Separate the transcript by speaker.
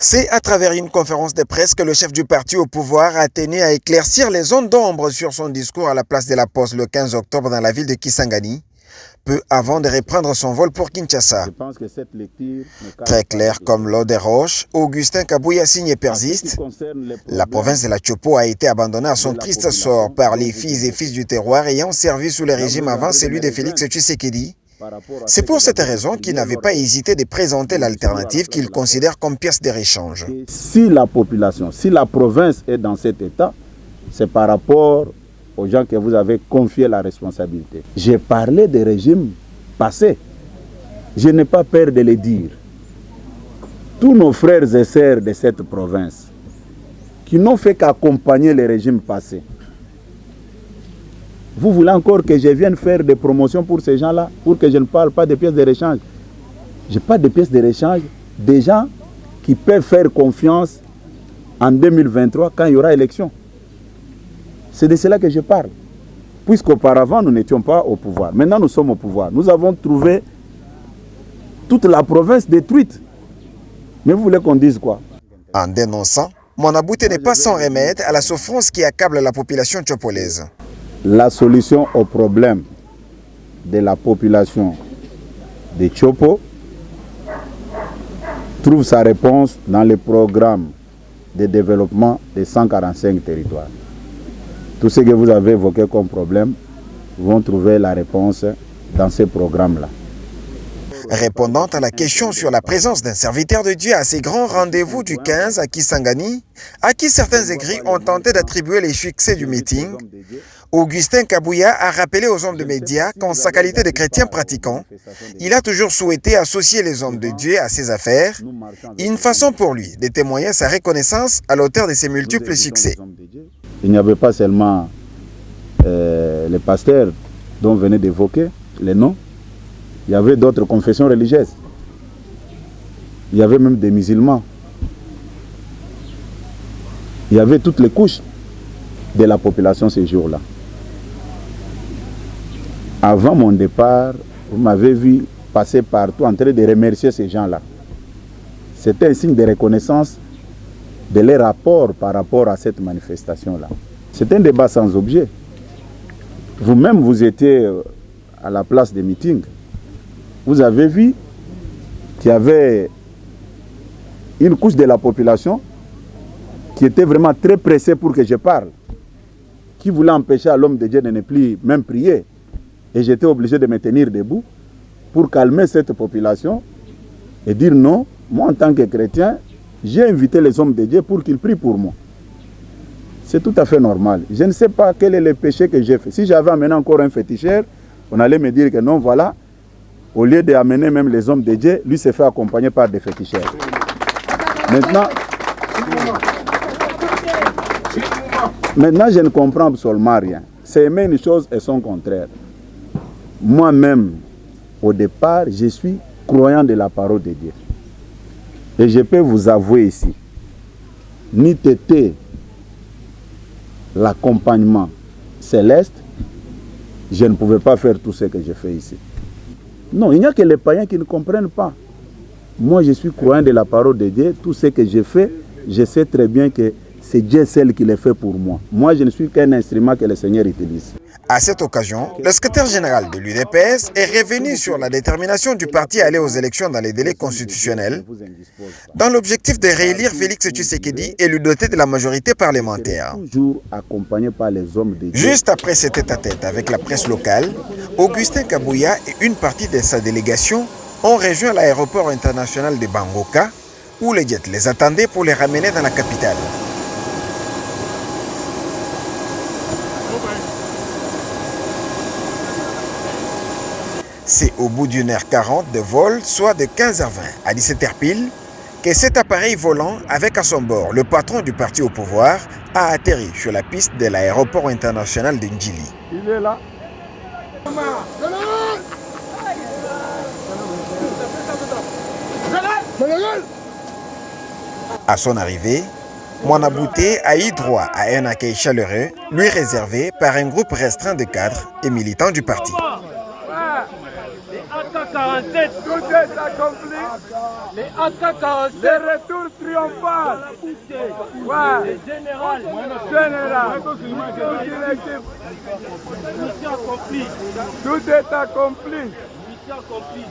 Speaker 1: C'est à travers une conférence de presse que le chef du parti au pouvoir a tenu à éclaircir les zones d'ombre sur son discours à la place de la Poste le 15 octobre dans la ville de Kisangani, peu avant de reprendre son vol pour Kinshasa. Très clair comme l'eau des roches, Augustin Kabouya signe et persiste. La province de la Tchopo a été abandonnée à son triste sort par les filles et fils du terroir ayant servi sous le régime avant celui de Félix Tshisekedi. C'est pour cette raison qu'il n'avait pas hésité de présenter l'alternative qu'il considère comme pièce de réchange.
Speaker 2: Si la population, si la province est dans cet état, c'est par rapport aux gens que vous avez confié la responsabilité. J'ai parlé des régimes passés. Je n'ai pas peur de le dire. Tous nos frères et sœurs de cette province qui n'ont fait qu'accompagner les régimes passés. Vous voulez encore que je vienne faire des promotions pour ces gens-là, pour que je ne parle pas de pièces de réchange? Je parle de pièces de réchange des gens qui peuvent faire confiance en 2023 quand il y aura élection. C'est de cela que je parle. Puisqu'auparavant, nous n'étions pas au pouvoir. Maintenant, nous sommes au pouvoir. Nous avons trouvé toute la province détruite. Mais vous voulez qu'on dise quoi?
Speaker 1: En dénonçant, Mwanabouté n'est pas sans remède à la souffrance qui accable la population tchopolaise.
Speaker 2: La solution au problème de la population de Tchopo trouve sa réponse dans le programme de développement des 145 territoires. Tout ce que vous avez évoqué comme problème vont trouver la réponse dans ces programmes-là.
Speaker 1: Répondant à la question sur la présence d'un serviteur de Dieu à ces grands rendez-vous du 15 à Kisangani, à qui certains aigris ont tenté d'attribuer les succès du meeting, Augustin Kabouya a rappelé aux hommes de médias qu'en sa qualité de chrétien pratiquant, il a toujours souhaité associer les hommes de Dieu à ses affaires, une façon pour lui de témoigner sa reconnaissance à l'auteur de ses multiples succès.
Speaker 2: Il n'y avait pas seulement les pasteurs dont venait d'évoquer les noms, il y avait d'autres confessions religieuses. Il y avait même des musulmans. Il y avait toutes les couches de la population ces jours-là. Avant mon départ, vous m'avez vu passer partout en train de remercier ces gens-là. C'était un signe de reconnaissance de leur rapport par rapport à cette manifestation-là. C'est un débat sans objet. Vous-même, vous étiez à la place des meetings. Vous avez vu qu'il y avait une couche de la population qui était vraiment très pressée pour que je parle, qui voulait empêcher à l'homme de Dieu de ne plus même prier. Et j'étais obligé de me tenir debout pour calmer cette population et dire non, moi en tant que chrétien, j'ai invité les hommes de Dieu pour qu'ils prient pour moi. C'est tout à fait normal. Je ne sais pas quel est le péché que j'ai fait. Si j'avais amené encore un féticheur, on allait me dire que non, voilà, au lieu d'amener même les hommes de Dieu, lui s'est fait accompagner par des féticheurs. Maintenant, je ne comprends absolument rien. C'est aimer une chose et son contraire. Moi-même, au départ, je suis croyant de la parole de Dieu. Et je peux vous avouer ici, ni tété l'accompagnement céleste, je ne pouvais pas faire tout ce que je fais ici. Non, il n'y a que les païens qui ne comprennent pas. Moi, je suis croyant de la parole de Dieu. Tout ce que je fais, je sais très bien que c'est Dieu seul qui le fait pour moi. Moi, je ne suis qu'un instrument que le Seigneur utilise.
Speaker 1: À cette occasion, le secrétaire général de l'UDPS est revenu sur la détermination du parti à aller aux élections dans les délais constitutionnels, dans l'objectif de réélire Félix Tshisekedi et lui doter de la majorité parlementaire.
Speaker 2: Toujours accompagné par les hommes de Dieu.
Speaker 1: Juste après ce tête-à-tête avec la presse locale, Augustin Kabouya et une partie de sa délégation ont rejoint l'aéroport international de Bangoka, où les jets les attendaient pour les ramener dans la capitale. C'est au bout d'une heure 40 de vol, soit de 15h20 à 17h pile, que cet appareil volant, avec à son bord le patron du parti au pouvoir, a atterri sur la piste de l'aéroport international de Ndjili.
Speaker 2: Il est là.
Speaker 1: À son arrivée, Mwanabouté a eu droit à un accueil chaleureux, lui réservé par un groupe restreint de cadres et militants du parti.
Speaker 3: AK-47.
Speaker 4: Tout est accompli.
Speaker 3: Les AK-47.
Speaker 4: Le retour triomphal. Ouais.
Speaker 3: Le général.
Speaker 4: Général.
Speaker 3: Mission accomplie.
Speaker 4: Tout est accompli.
Speaker 3: Mission accomplie.